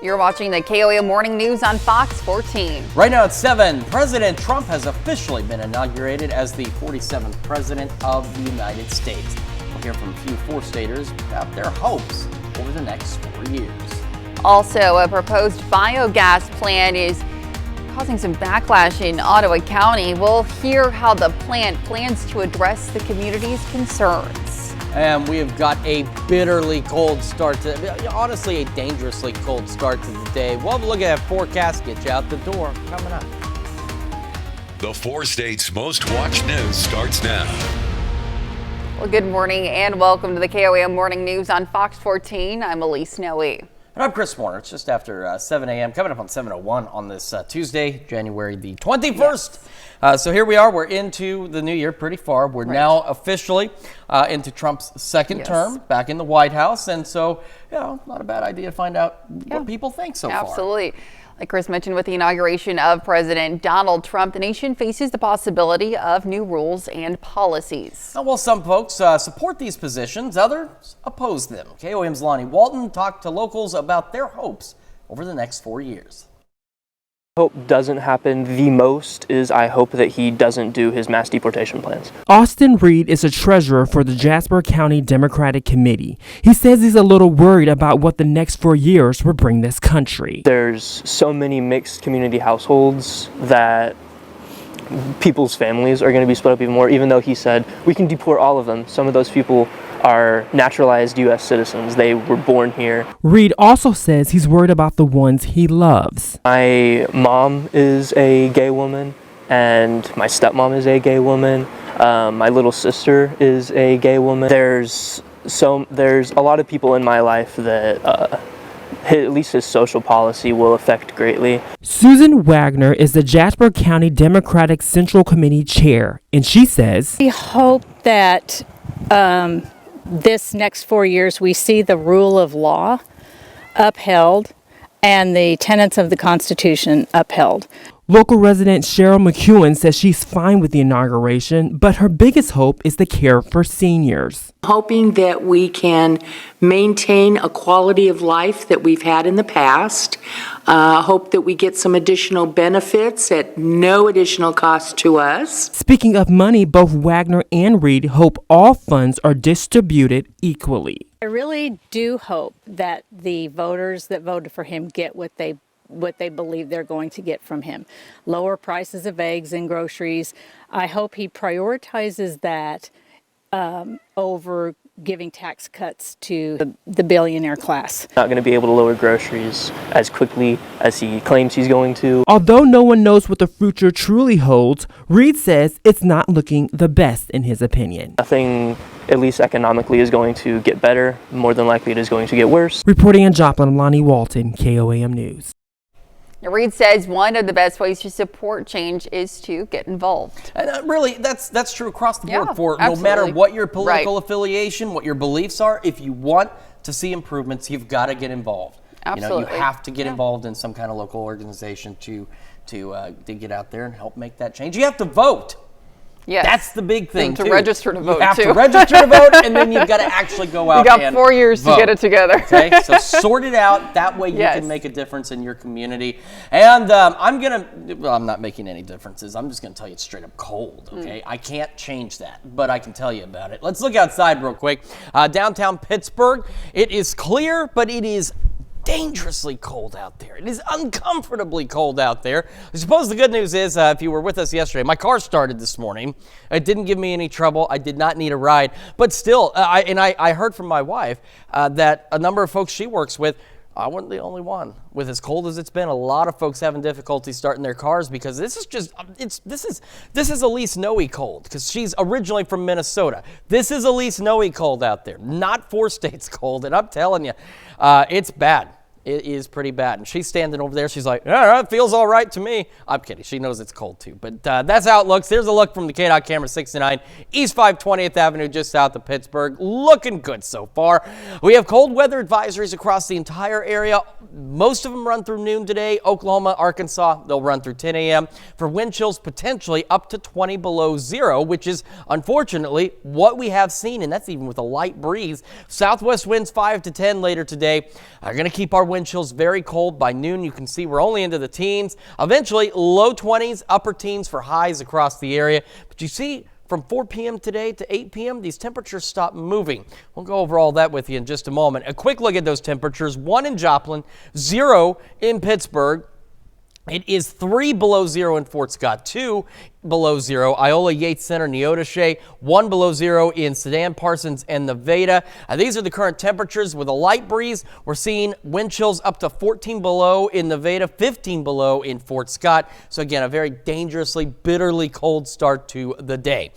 You're watching the KOAM Morning News on Fox 14. Right now at 7, President Trump has officially been inaugurated as the 47th President of the United States. We'll hear from a few four-staters about their hopes over the next 4 years. Also, a proposed biogas plant is causing some backlash in Ottawa County. We'll hear how the plant plans to address the community's concerns. And we have got a bitterly cold start to, honestly, a dangerously cold start to the day. We'll have a look at that forecast, get you out the door, coming up. The four states' most watched news starts now. Well, good morning and welcome to the KOAM Morning News on Fox 14. I'm Elise Noe. And I'm Chris Warner. It's just after 7 a.m. coming up on 7:01 on this Tuesday, January the 21st. Yes. So here we are. We're into the new year pretty far. We're now officially into Trump's second term back in the White House. And so, not a bad idea to find out what people think so far. Absolutely. Like Chris mentioned, with the inauguration of President Donald Trump, the nation faces the possibility of new rules and policies. Well, some folks support these positions, others oppose them. KOAM's Lonnie Walton talked to locals about their hopes over the next 4 years. Hope doesn't happen the most is I hope that he doesn't do his mass deportation plans. Austin Reed is a treasurer for the Jasper County Democratic Committee. He says he's a little worried about what the next 4 years will bring this country. There's so many mixed community households that people's families are going to be split up even more, even though he said we can deport all of them. Some of those people are naturalized U.S. citizens. They were born here. Reed also says he's worried about the ones he loves. My mom is a gay woman, and my stepmom is a gay woman. My little sister is a gay woman. There's a lot of people in my life that at least his social policy will affect greatly. Susan Wagner is the Jasper County Democratic Central Committee chair, and she says, we hope that this next 4 years we see the rule of law upheld and the tenets of the Constitution upheld. Local resident Cheryl McEwen says she's fine with the inauguration, but her biggest hope is the care for seniors. Hoping that we can maintain a quality of life that we've had in the past. Hope that we get some additional benefits at no additional cost to us. Speaking of money, both Wagner and Reed hope all funds are distributed equally. I really do hope that the voters that voted for him get what they believe they're going to get from him. Lower prices of eggs and groceries. I hope he prioritizes that over giving tax cuts to the billionaire class. Not going to be able to lower groceries as quickly as he claims he's going to. Although no one knows what the future truly holds, Reed says it's not looking the best in his opinion. Nothing, at least economically, is going to get better. More than likely it is going to get worse. Reporting in Joplin, I'm Lonnie Walton, KOAM News. Reed says one of the best ways to support change is to get involved. And really, that's true across the board for absolutely. No matter what your political affiliation, what your beliefs are. If you want to see improvements, you've got to get involved. Absolutely. You have to get involved in some kind of local organization to get out there and help make that change. You have to vote. Yes. That's the big thing, and to register to vote, You have to register to vote, and then you've got to actually go out and You got 4 years vote. to get it together. Okay, so sort it out. That way you can make a difference in your community. And I'm not making any differences. I'm just going to tell you it's straight up cold, okay? I can't change that, but I can tell you about it. Let's look outside real quick. Downtown Pittsburgh, it is clear, but it is dangerously cold out there. It is uncomfortably cold out there. I suppose the good news is, if you were with us yesterday, my car started this morning. It didn't give me any trouble. I did not need a ride. But still, I heard from my wife that a number of folks she works with, I wasn't the only one. With as cold as it's been, a lot of folks having difficulty starting their cars because this is Elise Noe cold because she's originally from Minnesota. This is Elise Noe cold out there, not four states cold. And I'm telling you, it's bad. It is pretty bad. And she's standing over there. She's like, it feels all right to me. I'm kidding. She knows it's cold too. But that's how it looks. There's a look from the KDOT camera 69 East 520th Avenue, just south of Pittsburgh. Looking good so far. We have cold weather advisories across the entire area. Most of them run through noon today. Oklahoma, Arkansas, they'll run through 10 a.m. for wind chills potentially up to 20 below zero, which is unfortunately what we have seen. And that's even with a light breeze. Southwest winds 5 to 10 later today are going to keep our wind wind chills, very cold. By noon, you can see we're only into the teens. Eventually, low 20s, upper teens for highs across the area. But you see, from 4 p.m. today to 8 p.m., these temperatures stop moving. We'll go over all that with you in just a moment. A quick look at those temperatures. 1 in Joplin, 0 in Pittsburgh. It is 3 below 0 in Fort Scott, 2 below 0, Iola, Yates Center, Neodesha, 1 below 0 in Sedan, Parsons, and Nevada. These are the current temperatures. With a light breeze, we're seeing wind chills up to 14 below in Nevada, 15 below in Fort Scott. So again, a very dangerously, bitterly cold start to the day.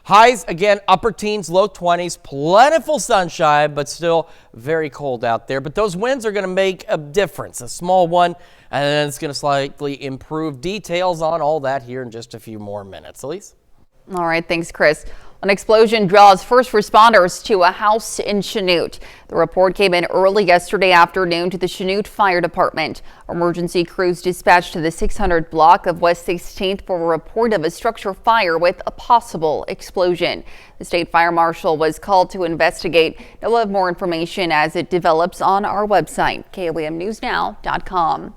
Highs, again, upper teens, low 20s, plentiful sunshine, but still very cold out there. But those winds are going to make a difference, a small one, and then it's going to slightly improve. Details on all that here in just a few more minutes. Elise? All right, thanks, Chris. An explosion draws first responders to a house in Chanute. The report came in early yesterday afternoon to the Chanute Fire Department. Emergency crews dispatched to the 600 block of West 16th for a report of a structure fire with a possible explosion. The state fire marshal was called to investigate. We'll have more information as it develops on our website, KOAMNewsNow.com.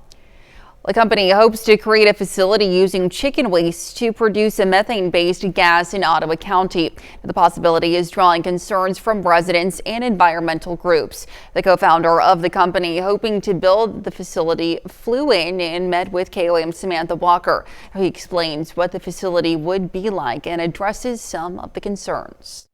The company hopes to create a facility using chicken waste to produce a methane-based gas in Ottawa County. The possibility is drawing concerns from residents and environmental groups. The co-founder of the company hoping to build the facility flew in and met with KOAM's Samantha Walker. He explains what the facility would be like and addresses some of the concerns.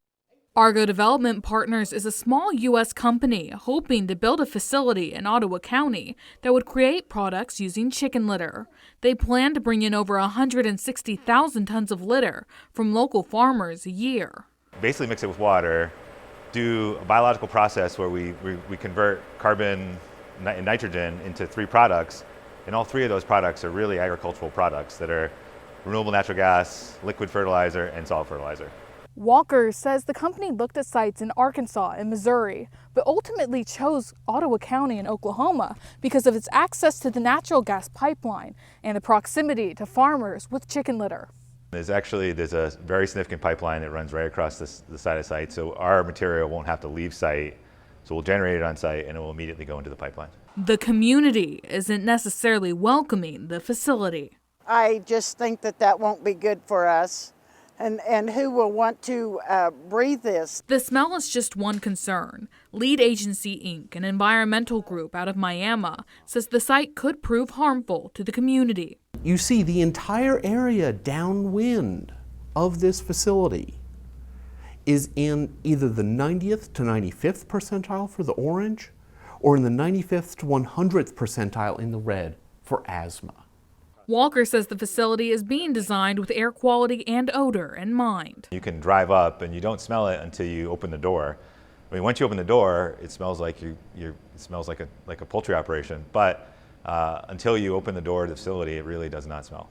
Argo Development Partners is a small U.S. company hoping to build a facility in Ottawa County that would create products using chicken litter. They plan to bring in over 160,000 tons of litter from local farmers a year. Basically mix it with water, do a biological process where we convert carbon and nitrogen into 3 products, and all 3 of those products are really agricultural products that are renewable natural gas, liquid fertilizer, and solid fertilizer. Walker says the company looked at sites in Arkansas and Missouri, but ultimately chose Ottawa County in Oklahoma because of its access to the natural gas pipeline and the proximity to farmers with chicken litter. There's a very significant pipeline that runs right across the side of site, so our material won't have to leave site, so we'll generate it on site and it will immediately go into the pipeline. The community isn't necessarily welcoming the facility. I just think that won't be good for us. And who will want to breathe this? The smell is just one concern. Lead Agency Inc., an environmental group out of Miami, says the site could prove harmful to the community. You see the entire area downwind of this facility is in either the 90th to 95th percentile for the orange or in the 95th to 100th percentile in the red for asthma. Walker says the facility is being designed with air quality and odor in mind. You can drive up and you don't smell it until you open the door. I mean, once you open the door, it smells like it smells like a poultry operation. But until you open the door to the facility, it really does not smell.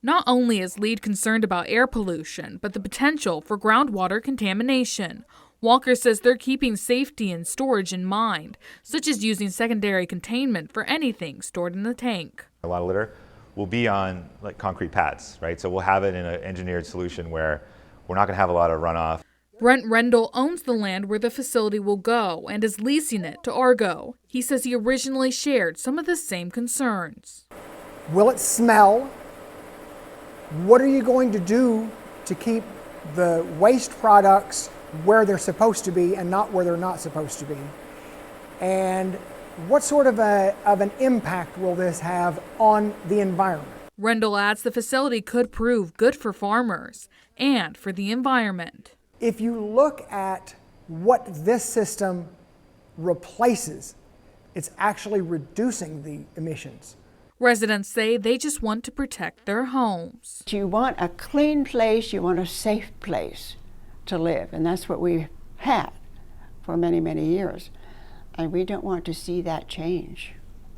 Not only is LEED concerned about air pollution, but the potential for groundwater contamination. Walker says they're keeping safety and storage in mind, such as using secondary containment for anything stored in the tank. A lot of litter will be on like concrete pads, right? So we'll have it in an engineered solution where we're not going to have a lot of runoff. Brent Rendell owns the land where the facility will go and is leasing it to Argo. He says he originally shared some of the same concerns. Will it smell? What are you going to do to keep the waste products where they're supposed to be and not where they're not supposed to be? And what sort of an impact will this have on the environment? Rendell adds the facility could prove good for farmers and for the environment. If you look at what this system replaces, it's actually reducing the emissions. Residents say they just want to protect their homes. You want a clean place, you want a safe place to live, and that's what we've had for many, many years. And we don't want to see that change.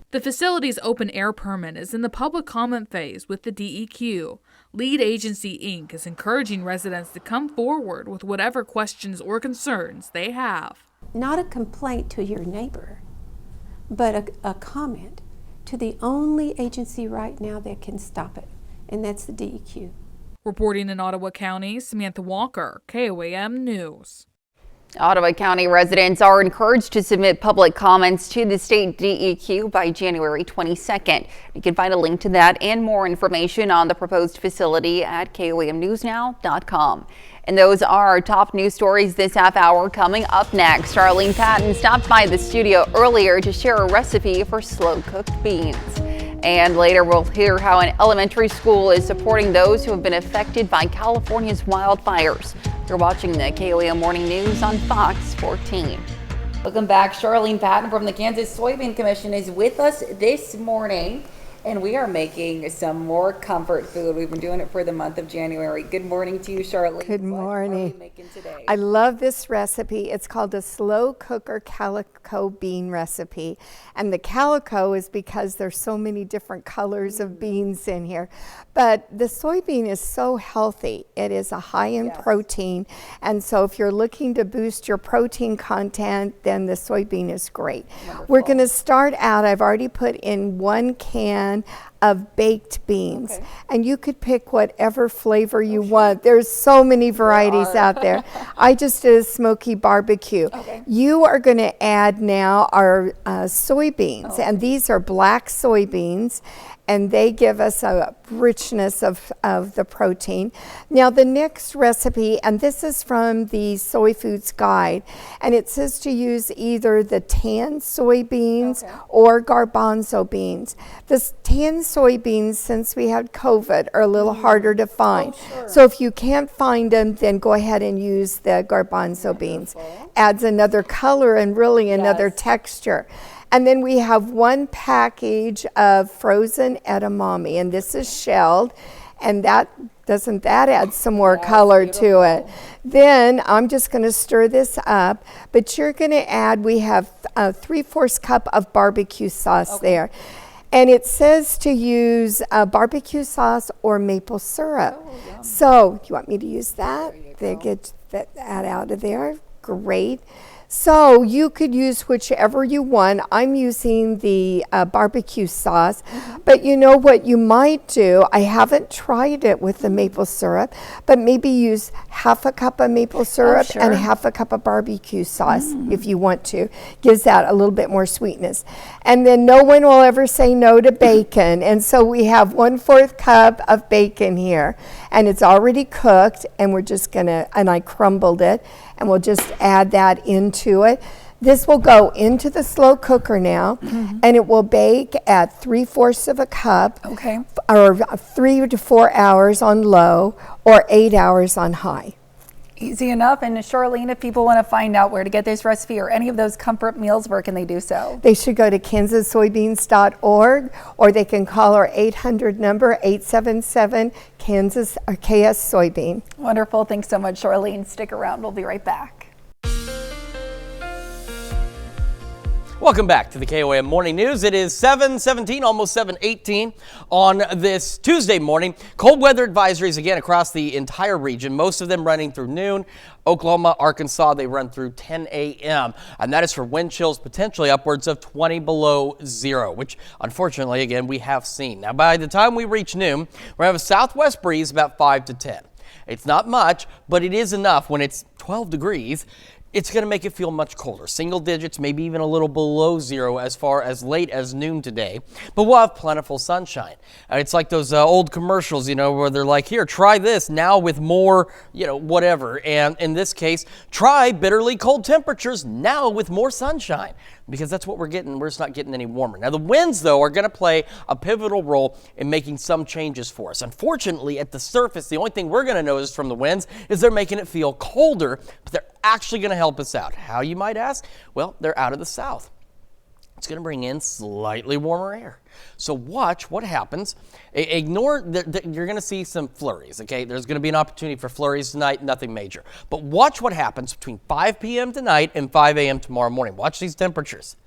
The facility's open air permit is in the public comment phase with the DEQ. Lead Agency Inc. is encouraging residents to come forward with whatever questions or concerns they have. Not a complaint to your neighbor, but a comment to the only agency right now that can stop it, and that's the DEQ. Reporting in Ottawa County, Samantha Walker, KOAM News. Ottawa County residents are encouraged to submit public comments to the state DEQ by January 22nd. You can find a link to that and more information on the proposed facility at KOAMnewsnow.com. And those are our top news stories this half hour. Coming up next, Charlene Patton stopped by the studio earlier to share a recipe for slow-cooked beans. And later we'll hear how an elementary school is supporting those who have been affected by California's wildfires. You're watching the KOAM Morning News on Fox 14. Welcome back. Charlene Patton from the Kansas Soybean Commission is with us this morning, and we are making some more comfort food. We've been doing it for the month of January. Good morning to you, Charlene. Good morning. What are we making today? I love this recipe. It's called a slow cooker calico bean recipe. And the calico is because there's so many different colors of beans in here. But the soybean is so healthy. It is a high in protein. And so if you're looking to boost your protein content, then the soybean is great. Wonderful. We're going to start out, I've already put in 1 can of baked beans. And you could pick whatever flavor you want. There's so many varieties out there. I just did a smoky barbecue. You are going to add now our soybeans, and these are black soybeans, and they give us a richness of the protein. Now the next recipe, and this is from the Soy Foods Guide, and it says to use either the tan soybeans or garbanzo beans. The tan soybeans, since we had COVID, are a little harder to find. So if you can't find them, then go ahead and use the garbanzo beans. Adds another color and really another texture. And then we have 1 package of frozen edamame, and this is shelled, and doesn't that add some more color to it? Then I'm just going to stir this up, but you're going to add, we have a 3/4 cup of barbecue sauce there. And it says to use barbecue sauce or maple syrup. So you want me to use that? They get that out of there. Great. So you could use whichever you want. I'm using the barbecue sauce, but you know what you might do? I haven't tried it with the maple syrup, but maybe use 1/2 cup of maple syrup and 1/2 cup of barbecue sauce if you want to. Gives that a little bit more sweetness. And then no one will ever say no to bacon. And so we have 1/4 cup of bacon here, and it's already cooked, and we're just gonna, and I crumbled it, and we'll just add that into it. This will go into the slow cooker now, and it will bake at 3/4 of a cup, or 3 to 4 hours on low, or 8 hours on high. Easy enough. And Charlene, if people want to find out where to get this recipe or any of those comfort meals, where can they do so? They should go to kansassoybeans.org, or they can call our 800 number, 877 Kansas or KS Soybean. Wonderful. Thanks so much, Charlene. Stick around. We'll be right back. Welcome back to the KOAM Morning News. It is 7:17, almost 7:18 on this Tuesday morning. Cold weather advisories again across the entire region, most of them running through noon. Oklahoma, Arkansas, they run through 10 a.m. And that is for wind chills potentially upwards of 20 below zero, which unfortunately, again, we have seen. Now, by the time we reach noon, we're going to have a southwest breeze about 5 to 10. It's not much, but it is enough when it's 12 degrees. It's going to make it feel much colder. Single digits, maybe even a little below zero as far as late as noon today. But we'll have plentiful sunshine. It's like those old commercials, you know, where they're like, here, try this now with more, you know, whatever. And in this case, try bitterly cold temperatures now with more sunshine. Because that's what we're getting. We're just not getting any warmer. Now, the winds, though, are going to play a pivotal role in making some changes for us. Unfortunately, at the surface, the only thing we're going to notice from the winds is they're making it feel colder, but they're actually going to help us out. How, you might ask? Well, they're out of the south. It's going to bring in slightly warmer air. So watch what happens. Ignore you're going to see some flurries, okay? There's going to be an opportunity for flurries tonight, nothing major. But watch what happens between 5 p.m. tonight and 5 a.m. tomorrow morning. Watch these temperatures.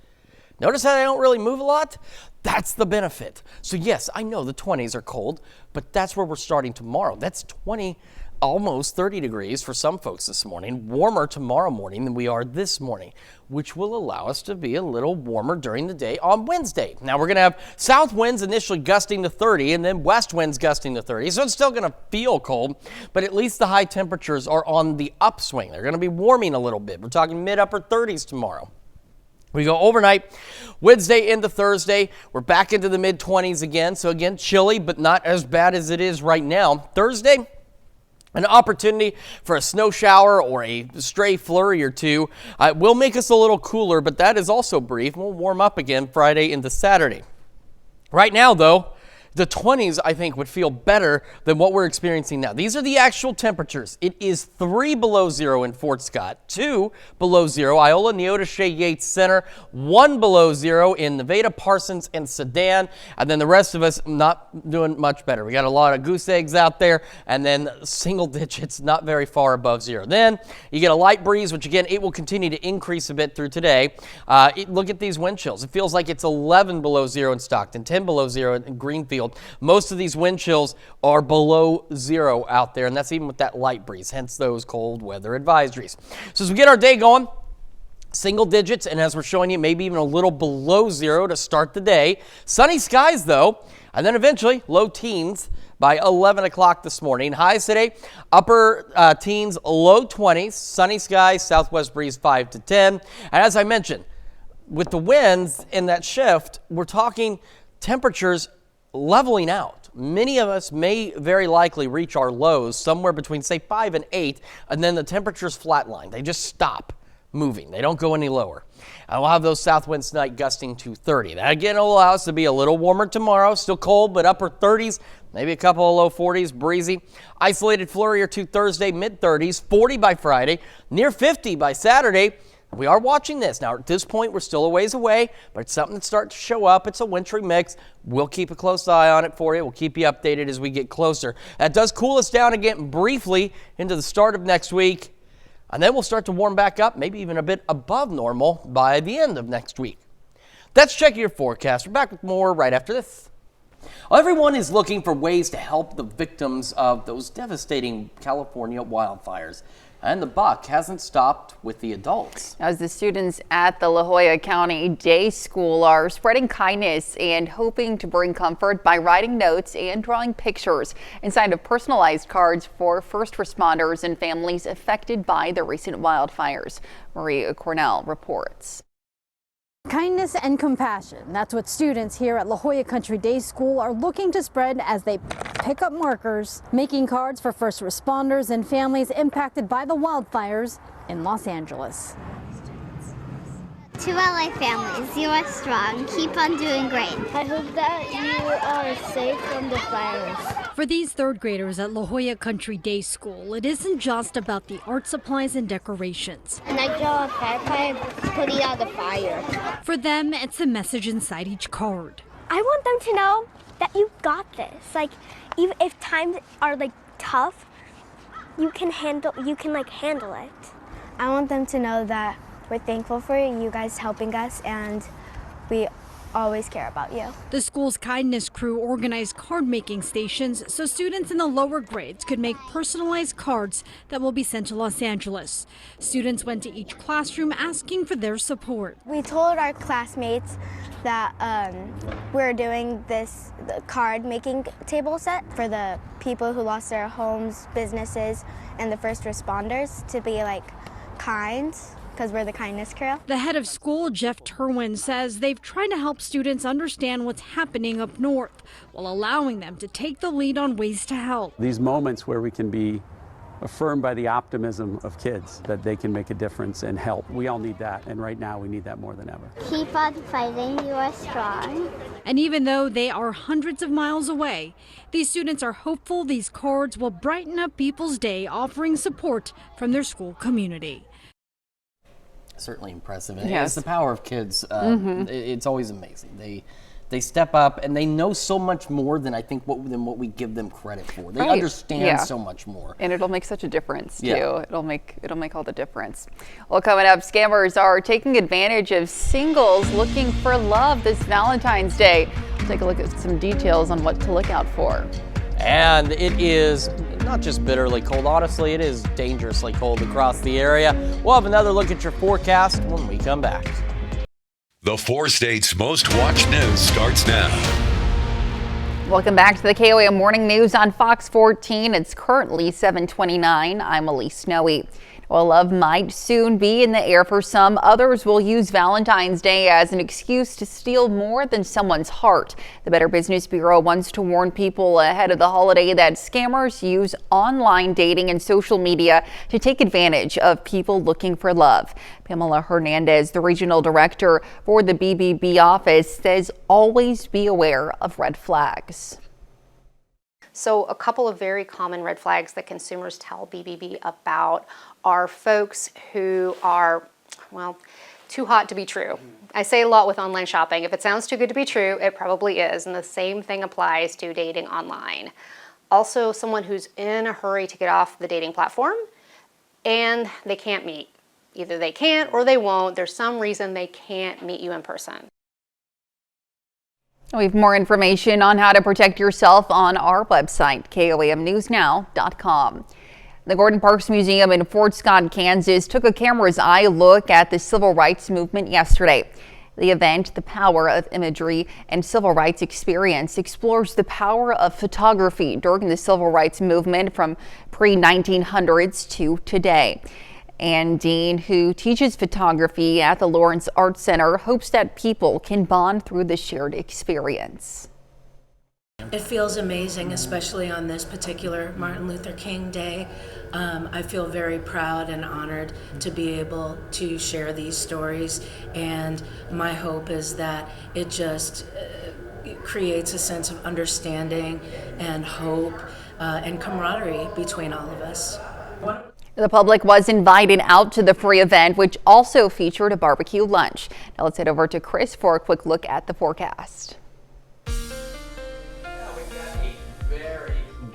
Notice how they don't really move a lot? That's the benefit. So yes, I know the 20s are cold, but that's where we're starting tomorrow. That's 20 almost 30 degrees for some folks this morning, warmer tomorrow morning than we are this morning, which will allow us to be a little warmer during the day on Wednesday. Now we're going to have south winds initially gusting to 30 and then west winds gusting to 30. So it's still going to feel cold, but at least the high temperatures are on the upswing. They're going to be warming a little bit. We're talking mid-upper 30s tomorrow. We go overnight, Wednesday into Thursday. We're back into the mid-20s again. So again, chilly, but not as bad as it is right now. Thursday, an opportunity for a snow shower or a stray flurry or two will make us a little cooler, but that is also brief. We'll warm up again Friday into Saturday. Right now, though, the 20s, I think, would feel better than what we're experiencing now. These are the actual temperatures. It is 3 below zero in Fort Scott, 2 below zero, Iola, Neota, Shea, Yates Center, 1 below zero in Nevada, Parsons, and Sedan, and then the rest of us not doing much better. We got a lot of goose eggs out there, and then single digits, not very far above zero. Then you get a light breeze, which again, it will continue to increase a bit through today. Look at these wind chills. It feels like it's 11 below zero in Stockton, 10 below zero in Greenfield. Most of these wind chills are below zero out there, and that's even with that light breeze, hence those cold weather advisories. So as we get our day going, single digits, and as we're showing you, maybe even a little below zero to start the day. Sunny skies, though, and then eventually low teens by 11 o'clock this morning. Highs today, upper teens, low 20s, sunny skies, southwest breeze 5 to 10. And as I mentioned, with the winds and that shift, we're talking temperatures leveling out. Many of us may very likely reach our lows somewhere between, say, 5 and 8, and then the temperatures flatline. They just stop moving. They don't go any lower. And we'll have those south winds tonight gusting to 30. That again will allow us to be a little warmer tomorrow. Still cold, but upper 30s, maybe a couple of low 40s, breezy. Isolated flurry or two Thursday, mid 30s, 40 by Friday, near 50 by Saturday. We are watching this. Now, at this point, we're still a ways away, but it's something that's starting to show up. It's a wintry mix. We'll keep a close eye on it for you. We'll keep you updated as we get closer. That does cool us down again briefly into the start of next week, and then we'll start to warm back up, maybe even a bit above normal by the end of next week. That's Checking Your Forecast. We're back with more right after this. Everyone is looking for ways to help the victims of those devastating California wildfires. And the buck hasn't stopped with the adults. As the students at the La Jolla County Day School are spreading kindness and hoping to bring comfort by writing notes and drawing pictures inside of personalized cards for first responders and families affected by the recent wildfires. Marie Cornell reports. Kindness and compassion. That's what students here at La Jolla Country Day School are looking to spread as they pick up markers, making cards for first responders and families impacted by the wildfires in Los Angeles. To LA families, you are strong. Keep on doing great. I hope that you are safe from the fires. For these third graders at La Jolla Country Day School, it isn't just about the art supplies and decorations. And I draw a bagpipe putting out the fire. For them, it's the message inside each card. I want them to know that you got this. Like, even if times are tough, you can handle it. I want them to know that we're thankful for you guys helping us, and we always care about you. The school's kindness crew organized card-making stations so students in the lower grades could make personalized cards that will be sent to Los Angeles. Students went to each classroom asking for their support. We told our classmates that we're doing this card-making table set for the people who lost their homes, businesses, and the first responders to be kind, because we're the kindness crew. The head of school, Jeff Turwin, says they've tried to help students understand what's happening up north while allowing them to take the lead on ways to help. These moments where we can be affirmed by the optimism of kids that they can make a difference and help. We all need that, and right now we need that more than ever. Keep on fighting, you are strong. And even though they are hundreds of miles away, these students are hopeful these cards will brighten up people's day, offering support from their school community. Certainly impressive. And Yes. it's the power of kids. It's always amazing. They step up and they know so much more than I think what we give them credit for. They Right. understand Yeah. so much more. And it'll make such a difference too. Yeah. It'll make all the difference. Well, coming up, scammers are taking advantage of singles looking for love this Valentine's Day. We'll take a look at some details on what to look out for. And it is not just bitterly cold. Honestly, it is dangerously cold across the area. We'll have another look at your forecast when we come back. The 4 states' most watched news starts now. Welcome back to the KOAM Morning News on Fox 14. It's currently 7:29. I'm Elise Snowy. Well, love might soon be in the air for some. Others will use Valentine's Day as an excuse to steal more than someone's heart. The Better Business Bureau wants to warn people ahead of the holiday that scammers use online dating and social media to take advantage of people looking for love. Pamela Hernandez, the regional director for the BBB office, says always be aware of red flags. So a couple of very common red flags that consumers tell BBB about are folks who are, well, too hot to be true. I say a lot with online shopping. If it sounds too good to be true, it probably is. And the same thing applies to dating online. Also, someone who's in a hurry to get off the dating platform and they can't meet. Either they can't or they won't. There's some reason they can't meet you in person. We have more information on how to protect yourself on our website, KOAMnewsnow.com. The Gordon Parks Museum in Fort Scott, Kansas, took a camera's eye look at the civil rights movement yesterday. The event, The Power of Imagery and Civil Rights Experience, explores the power of photography during the civil rights movement from pre-1900s to today. Ann Dean, who teaches photography at the Lawrence Art Center, hopes that people can bond through the shared experience. It feels amazing, especially on this particular Martin Luther King Day. I feel very proud and honored to be able to share these stories, and my hope is that it just creates a sense of understanding and hope and camaraderie between all of us. The public was invited out to the free event, which also featured a barbecue lunch. Now let's head over to Chris for a quick look at the forecast.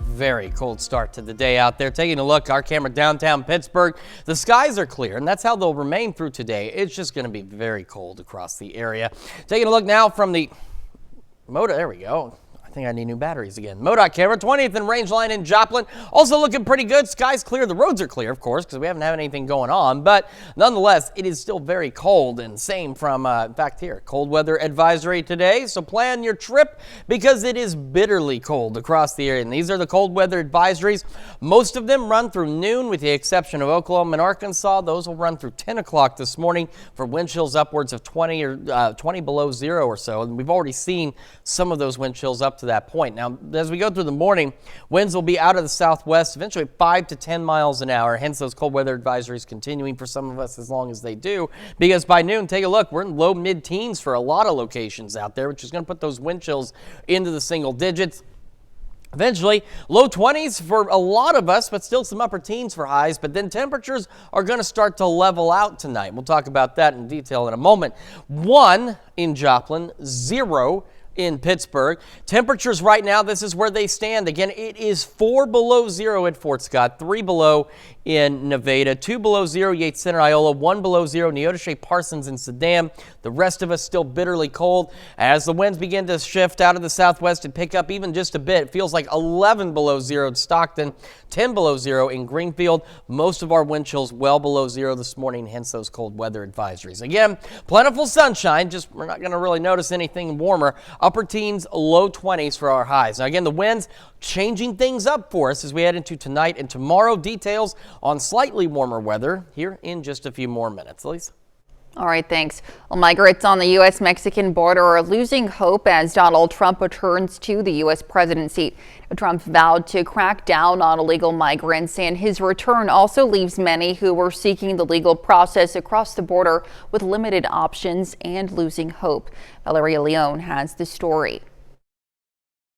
Very cold start to the day out there. Taking a look, our camera downtown Pittsburgh, the skies are clear, and that's how they'll remain through today. It's just going to be very cold across the area. Taking a look now from the Moda, there we go. I think I need new batteries again. MoDOT camera, 20th and Rangeline in Joplin. Also looking pretty good. Skies clear. The roads are clear, of course, because we haven't had anything going on. But nonetheless, it is still very cold. And same from, in fact, here, cold weather advisory today. So plan your trip because it is bitterly cold across the area. And these are the cold weather advisories. Most of them run through noon, with the exception of Oklahoma and Arkansas. Those will run through 10 o'clock this morning for wind chills upwards of 20 or 20 below zero or so. And we've already seen some of those wind chills up to that point. Now, as we go through the morning, winds will be out of the southwest, eventually 5 to 10 miles an hour. Hence those cold weather advisories continuing for some of us as long as they do, because by noon, take a look, we're in low mid-teens for a lot of locations out there, which is going to put those wind chills into the single digits. Eventually, low 20s for a lot of us, but still some upper teens for highs. But then temperatures are going to start to level out tonight. We'll talk about that in detail in a moment. 1 in Joplin, 0 in Pittsburgh. Temperatures right now, this is where they stand. Again, it is 4 below zero at Fort Scott, 3 below in Nevada, 2 below zero Yates Center, Iola, 1 below zero Neodesha, Parsons, and Sedan. The rest of us still bitterly cold. As the winds begin to shift out of the southwest and pick up even just a bit, it feels like 11 below zero at Stockton, 10 below zero in Greenfield. Most of our wind chills well below zero this morning, hence those cold weather advisories. Again, plentiful sunshine, just we're not going to really notice anything warmer. Upper teens, low 20s for our highs. Now again, the winds changing things up for us as we head into tonight and tomorrow. Details on slightly warmer weather here in just a few more minutes. Lisa? All right, thanks. Well, migrants on the U.S.-Mexican border are losing hope as Donald Trump returns to the U.S. presidency. Trump vowed to crack down on illegal migrants, and his return also leaves many who were seeking the legal process across the border with limited options and losing hope. Valeria Leone has the story.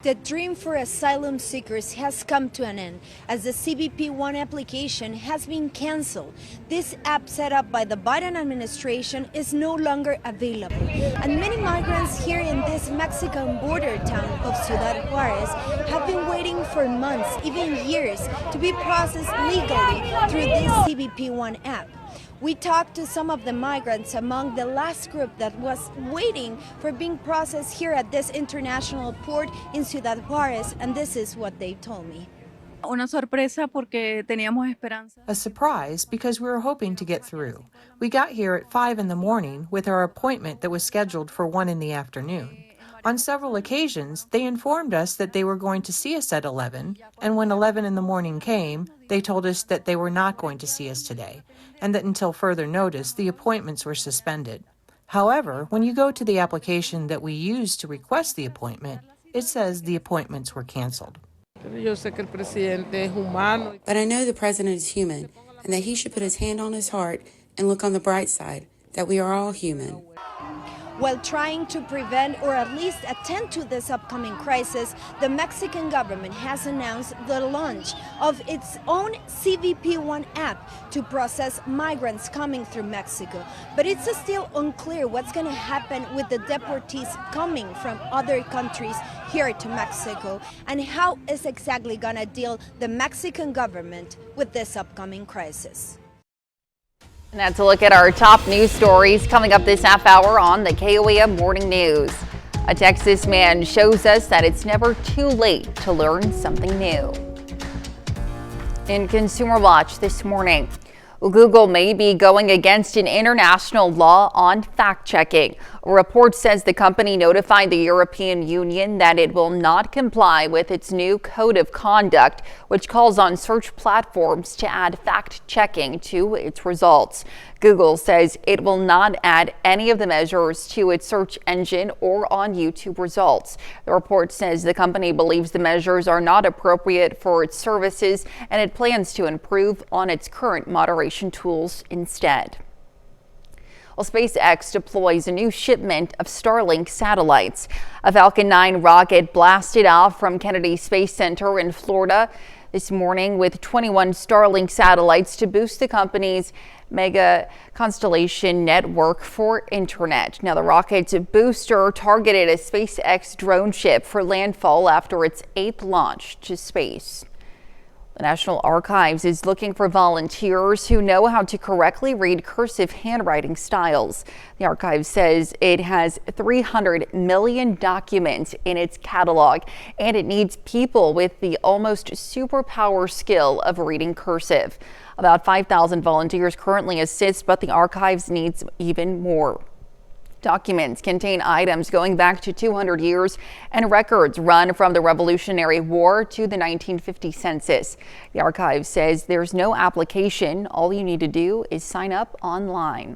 The dream for asylum seekers has come to an end as the CBP-1 application has been canceled. This app set up by the Biden administration is no longer available. And many migrants here in this Mexican border town of Ciudad Juarez have been waiting for months, even years, to be processed legally through this CBP-1 app. We talked to some of the migrants among the last group that was waiting for being processed here at this international port in Ciudad Juarez, and this is what they told me. Una sorpresa porque teníamos esperanza. A surprise because we were hoping to get through. We got here at 5 in the morning with our appointment that was scheduled for 1 in the afternoon. On several occasions, they informed us that they were going to see us at 11, and when 11 in the morning came, they told us that they were not going to see us today, and that until further notice, the appointments were suspended. However, when you go to the application that we used to request the appointment, it says the appointments were canceled. But I know the president is human and that he should put his hand on his heart and look on the bright side, that we are all human. While trying to prevent or at least attend to this upcoming crisis, the Mexican government has announced the launch of its own CBP-1 app to process migrants coming through Mexico. But it's still unclear what's going to happen with the deportees coming from other countries here to Mexico, and how is exactly going to deal the Mexican government with this upcoming crisis. And that's a look at our top news stories coming up this half hour on the KOAM Morning News. A Texas man shows us that it's never too late to learn something new. In Consumer Watch this morning, Google may be going against an international law on fact-checking. A report says the company notified the European Union that it will not comply with its new code of conduct, which calls on search platforms to add fact-checking to its results. Google says it will not add any of the measures to its search engine or on YouTube results. The report says the company believes the measures are not appropriate for its services, and it plans to improve on its current moderation tools instead. Well, SpaceX deploys a new shipment of Starlink satellites. A Falcon 9 rocket blasted off from Kennedy Space Center in Florida this morning with 21 Starlink satellites to boost the company's mega constellation network for internet. Now, the rocket's booster targeted a SpaceX drone ship for landfall after its 8th launch to space. The National Archives is looking for volunteers who know how to correctly read cursive handwriting styles. The archive says it has 300 million documents in its catalog, and it needs people with the almost superpower skill of reading cursive. About 5,000 volunteers currently assist, but the archives needs even more. Documents contain items going back to 200 years and records run from the Revolutionary War to the 1950 census. The archive says there's no application. All you need to do is sign up online.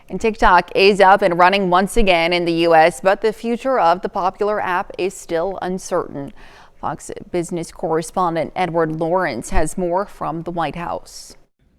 And TikTok is up and running once again in the U.S., but the future of the popular app is still uncertain. Fox Business correspondent Edward Lawrence has more from the White House.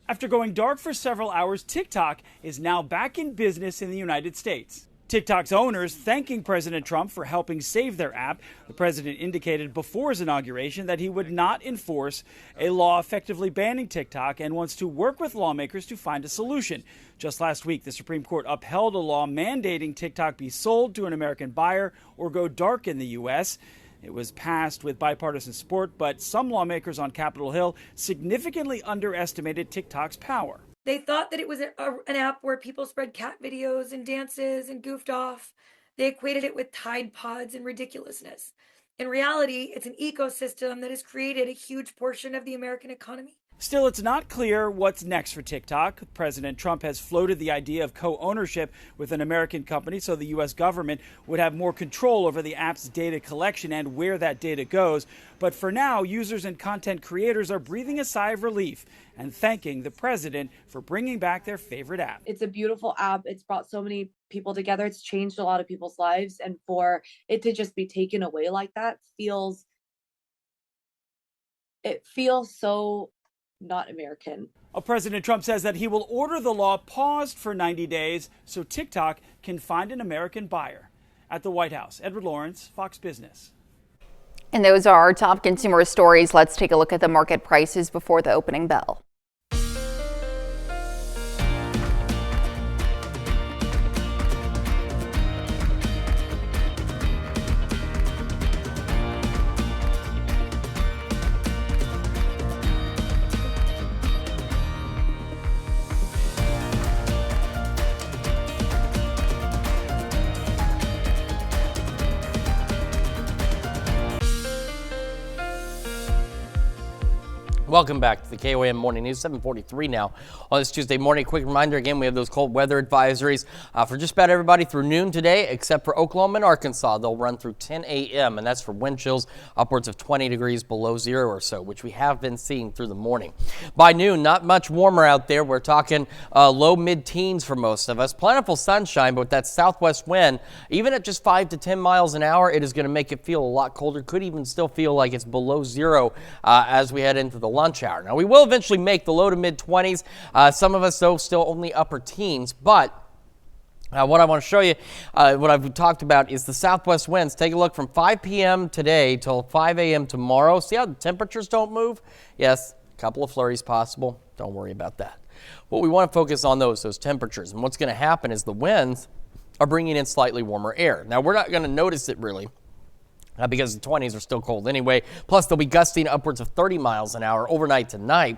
After going dark for several hours, TikTok is now back in business in the United States. TikTok's owners thanking President Trump for helping save their app. The president indicated before his inauguration that he would not enforce a law effectively banning TikTok and wants to work with lawmakers to find a solution. Just last week, the Supreme Court upheld a law mandating TikTok be sold to an American buyer or go dark in the U.S. It was passed with bipartisan support, but some lawmakers on Capitol Hill significantly underestimated TikTok's power. They thought that it was an app where people spread cat videos and dances and goofed off. They equated it with Tide Pods and ridiculousness. In reality, it's an ecosystem that has created a huge portion of the American economy. Still, it's not clear what's next for TikTok. President Trump has floated the idea of co-ownership with an American company so the U.S. government would have more control over the app's data collection and where that data goes. But for now, users and content creators are breathing a sigh of relief and thanking the president for bringing back their favorite app. It's a beautiful app. It's brought so many people together. It's changed a lot of people's lives. And for it to just be taken away like that feels so not American. President Trump says that he will order the law paused for 90 days so TikTok can find an American buyer. At the White House, Edward Lawrence, Fox Business. And those are our top consumer stories. Let's take a look at the market prices before the opening bell. Welcome back to the KOAM Morning News, 7:43 now on this Tuesday morning. Quick reminder, again, we have those cold weather advisories for just about everybody through noon today, except for Oklahoma and Arkansas. They'll run through 10 a.m., and that's for wind chills upwards of 20 degrees below zero or so, which we have been seeing through the morning. By noon, not much warmer out there. We're talking low mid-teens for most of us. Plentiful sunshine, but with that southwest wind, even at just 5 to 10 miles an hour, it is going to make it feel a lot colder. Could even still feel like it's below zero as we head into the lunch hour. Now, we will eventually make the low to mid-20s. Some of us, though, still only upper teens. But what I want to show you, what I've talked about, is the southwest winds. Take a look from 5 p.m. today till 5 a.m. tomorrow. See how the temperatures don't move? Yes, a couple of flurries possible. Don't worry about that. What we want to focus on those temperatures. And what's going to happen is the winds are bringing in slightly warmer air. Now, we're not going to notice it really, because the 20s are still cold anyway. Plus, they'll be gusting upwards of 30 miles an hour overnight tonight.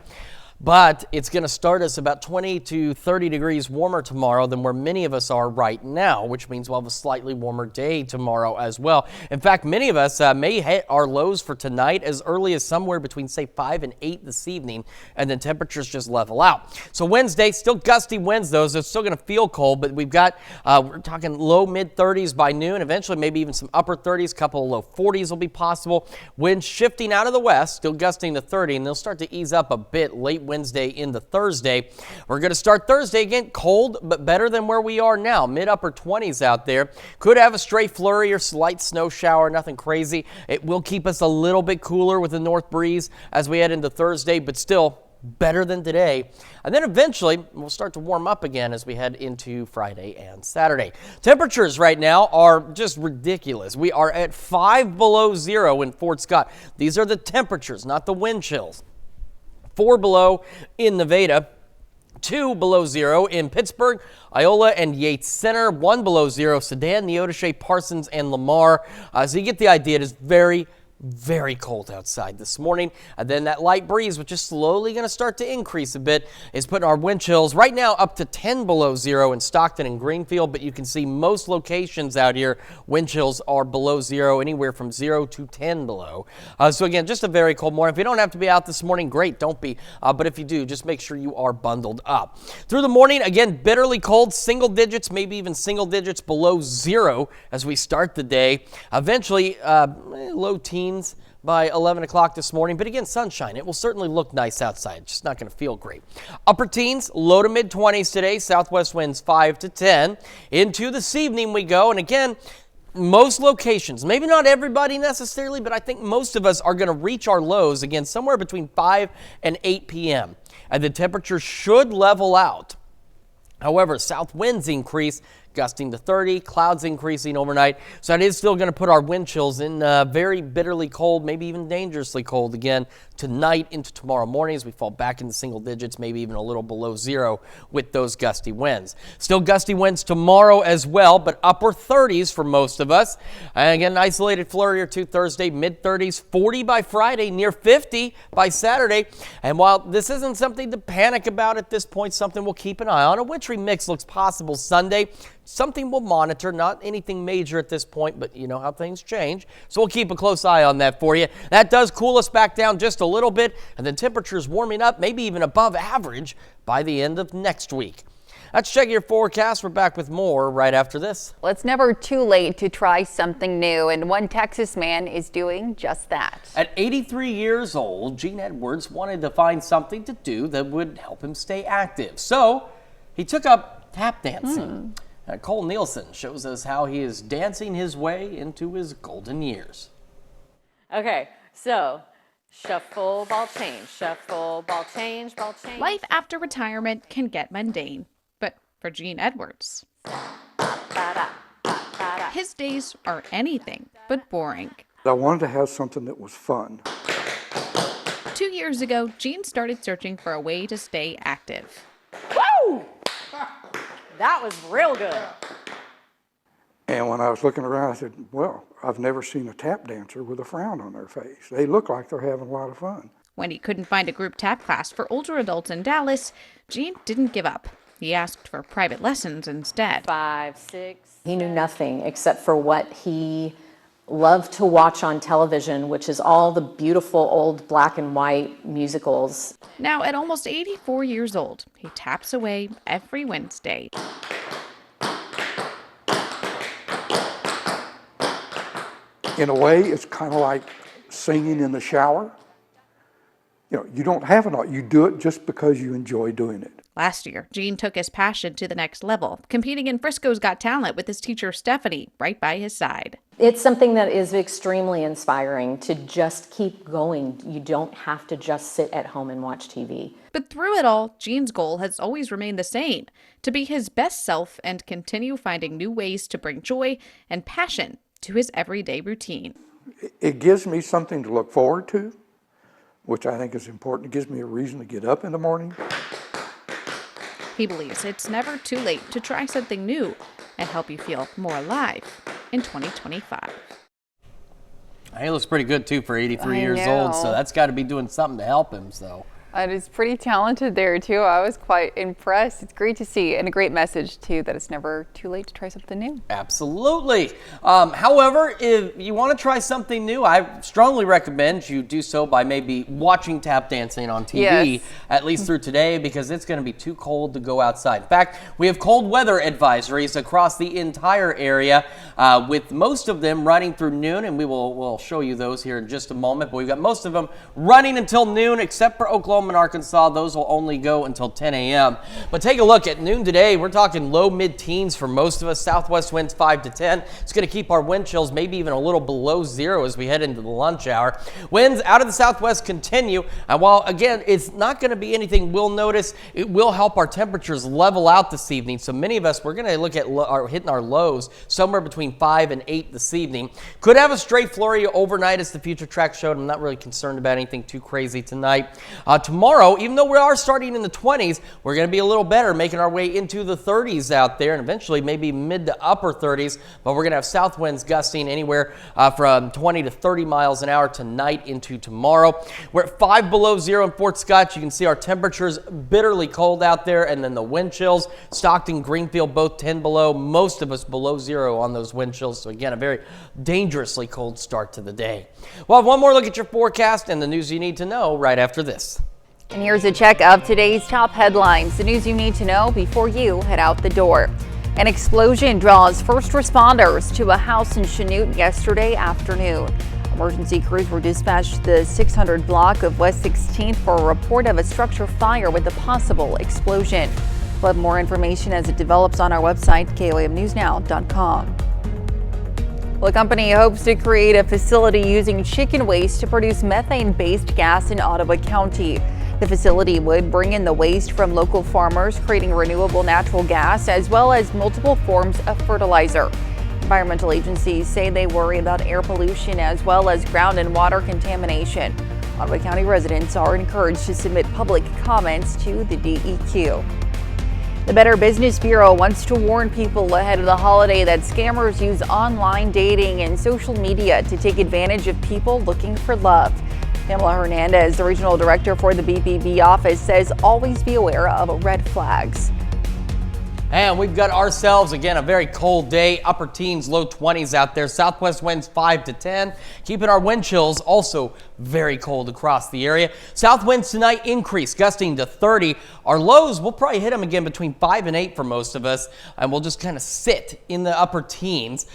But it's going to start us about 20 to 30 degrees warmer tomorrow than where many of us are right now, which means we'll have a slightly warmer day tomorrow as well. In fact, many of us may hit our lows for tonight as early as somewhere between, say, 5 and 8 this evening, and then temperatures just level out. So Wednesday, still gusty winds, though, so it's still going to feel cold, but we've got, we're talking low mid-30s by noon, eventually maybe even some upper 30s, couple of low 40s will be possible. Winds shifting out of the west, still gusting to 30, and they'll start to ease up a bit late Wednesday into Thursday. We're going to start Thursday again cold, but better than where we are now. Mid-upper 20s out there. Could have a stray flurry or slight snow shower, nothing crazy. It will keep us a little bit cooler with the north breeze as we head into Thursday, but still better than today. And then eventually we'll start to warm up again as we head into Friday and Saturday. Temperatures right now are just ridiculous. We are at 5 below zero in Fort Scott. These are the temperatures, not the wind chills. 4 below in Nevada, 2 below zero in Pittsburgh, Iola, and Yates Center, 1 below zero, Sedan, Neodesha, Parsons, and Lamar. So you get the idea. It is very, very cold outside this morning. And then that light breeze, which is slowly going to start to increase a bit, is putting our wind chills right now up to 10 below zero in Stockton and Greenfield. But you can see most locations out here, wind chills are below zero, anywhere from 0 to 10 below. So again, just a very cold morning. If you don't have to be out this morning, great, don't be. But if you do, just make sure you are bundled up. Through the morning, again, bitterly cold, single digits, maybe even single digits below zero as we start the day. Eventually, low teens by 11 o'clock this morning. But again, sunshine. It will certainly look nice outside. It's just not going to feel great. Upper teens, low to mid 20s today. Southwest winds 5 to 10. Into this evening we go. And again, most locations, maybe not everybody necessarily, but I think most of us are going to reach our lows again somewhere between 5 and 8 p.m. And the temperature should level out. However, south winds increase, gusting to 30, clouds increasing overnight. So that is still going to put our wind chills in very bitterly cold, maybe even dangerously cold again tonight into tomorrow morning as we fall back into single digits, maybe even a little below zero with those gusty winds. Still gusty winds tomorrow as well, but upper 30s for most of us. And again, an isolated flurry or two Thursday, mid 30s, 40 by Friday, near 50 by Saturday. And while this isn't something to panic about at this point, something we'll keep an eye on. A wintry mix looks possible Sunday. Something we'll monitor, not anything major at this point, but you know how things change. So we'll keep a close eye on that for you. That does cool us back down just a little bit, and then temperatures warming up, maybe even above average by the end of next week. Let's check your forecast. We're back with more right after this. Well, it's never too late to try something new, and one Texas man is doing just that. At 83 years old, Gene Edwards wanted to find something to do that would help him stay active. So he took up tap dancing. Cole Nielsen shows us how he is dancing his way into his golden years. Okay, so shuffle, ball change, shuffle, ball change, ball change. Life after retirement can get mundane, but for Gene Edwards, his days are anything but boring. I wanted to have something that was fun. 2 years ago, Gene started searching for a way to stay active. Woo! That was real good. And when I was looking around, I said, well, I've never seen a tap dancer with a frown on their face. They look like they're having a lot of fun. When he couldn't find a group tap class for older adults in Dallas, Gene didn't give up. He asked for private lessons instead. 5, 6. He knew nothing except for what he love to watch on television, which is all the beautiful old black and white musicals. Now, at almost 84 years old, he taps away every Wednesday. In a way, it's kind of like singing in the shower. You know, you don't have it all. You do it just because you enjoy doing it. Last year, Gene took his passion to the next level, competing in Frisco's Got Talent with his teacher Stephanie right by his side. It's something that is extremely inspiring to just keep going. You don't have to just sit at home and watch TV. But through it all, Gene's goal has always remained the same, to be his best self and continue finding new ways to bring joy and passion to his everyday routine. It gives me something to look forward to, which I think is important. It gives me a reason to get up in the morning. He believes it's never too late to try something new and help you feel more alive in 2025. He looks pretty good too for 83 years old, so that's got to be doing something to help him. So. And he's pretty talented there too. I was quite impressed. It's great to see, and a great message too that it's never too late to try something new. Absolutely. However, if you want to try something new, I strongly recommend you do so by maybe watching tap dancing on TV, at least through today, because it's going to be too cold to go outside. In fact, we have cold weather advisories across the entire area, with most of them running through noon, and we'll show you those here in just a moment. But we've got most of them running until noon, except for Oklahoma and Arkansas. Those will only go until 10 a.m. But take a look at noon today. We're talking low mid-teens for most of us. Southwest winds 5 to 10. It's going to keep our wind chills maybe even a little below zero as we head into the lunch hour. Winds out of the southwest continue. And while, again, it's not going to be anything we'll notice, it will help our temperatures level out this evening. So many of us, we're going to look at hitting our lows somewhere between 5 and 8 this evening. Could have a stray flurry overnight, as the future track showed. I'm not really concerned about anything too crazy tonight. Tomorrow, even though we are starting in the 20s, we're going to be a little better, making our way into the 30s out there, and eventually maybe mid to upper 30s. But we're going to have south winds gusting anywhere from 20 to 30 miles an hour tonight into tomorrow. We're at 5 below zero in Fort Scott. You can see our temperatures bitterly cold out there, and then the wind chills. Stockton, Greenfield, both 10 below. Most of us below zero on those wind chills. So again, a very dangerously cold start to the day. We'll have one more look at your forecast and the news you need to know right after this. And here's a check of today's top headlines, the news you need to know before you head out the door. An explosion draws first responders to a house in Chanute yesterday afternoon. Emergency crews were dispatched to the 600 block of West 16th for a report of a structure fire with a possible explosion. We'll have more information as it develops on our website, KOAMNewsNow.com. Well, the company hopes to create a facility using chicken waste to produce methane-based gas in Ottawa County. The facility would bring in the waste from local farmers, creating renewable natural gas, as well as multiple forms of fertilizer. Environmental agencies say they worry about air pollution as well as ground and water contamination. Ottawa County residents are encouraged to submit public comments to the DEQ. The Better Business Bureau wants to warn people ahead of the holiday that scammers use online dating and social media to take advantage of people looking for love. Pamela Hernandez, the regional director for the BBB office, says always be aware of red flags. And we've got ourselves, again, a very cold day, upper teens, low 20s out there. Southwest winds 5 to 10, keeping our wind chills also very cold across the area. South winds tonight increase, gusting to 30. Our lows, we'll probably hit them again between 5 and 8 for most of us, and we'll just kind of sit in the upper teens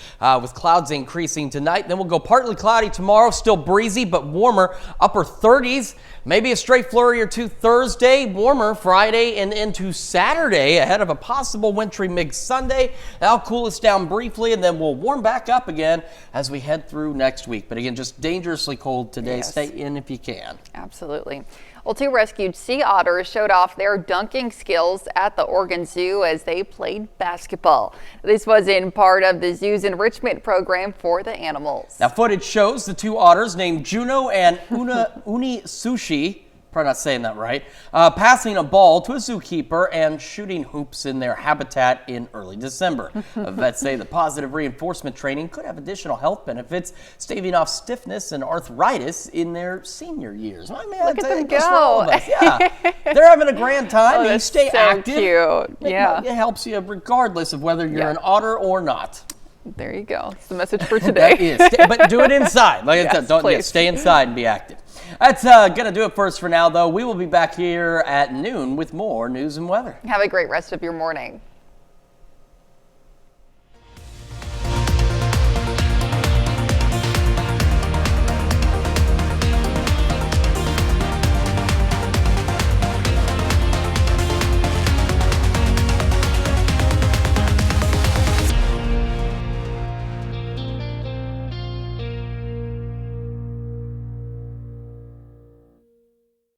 with clouds increasing tonight. Then we'll go partly cloudy tomorrow, still breezy but warmer, upper 30s. Maybe a stray flurry or two Thursday, warmer Friday and into Saturday ahead of a possible wintry mid-Sunday. That'll cool us down briefly, and then we'll warm back up again as we head through next week. But again, just dangerously cold today. Yes. Stay in if you can. Absolutely. Well, 2 rescued sea otters showed off their dunking skills at the Oregon Zoo as they played basketball. This was in part of the zoo's enrichment program for the animals. Now, footage shows the 2 otters named Juno and Uni Sushi, probably not saying that right, passing a ball to a zookeeper and shooting hoops in their habitat in early December. Vets say the positive reinforcement training could have additional health benefits, staving off stiffness and arthritis in their senior years. I mean, look at them go. Yeah, they're having a grand time. Oh, you stay so active. Cute. Yeah. It helps you regardless of whether you're an otter or not. There you go. It's the message for today. That is, but do it inside. Like I said, don't stay inside and be active. That's gonna do it for us for now, though. We will be back here at noon with more news and weather. Have a great rest of your morning.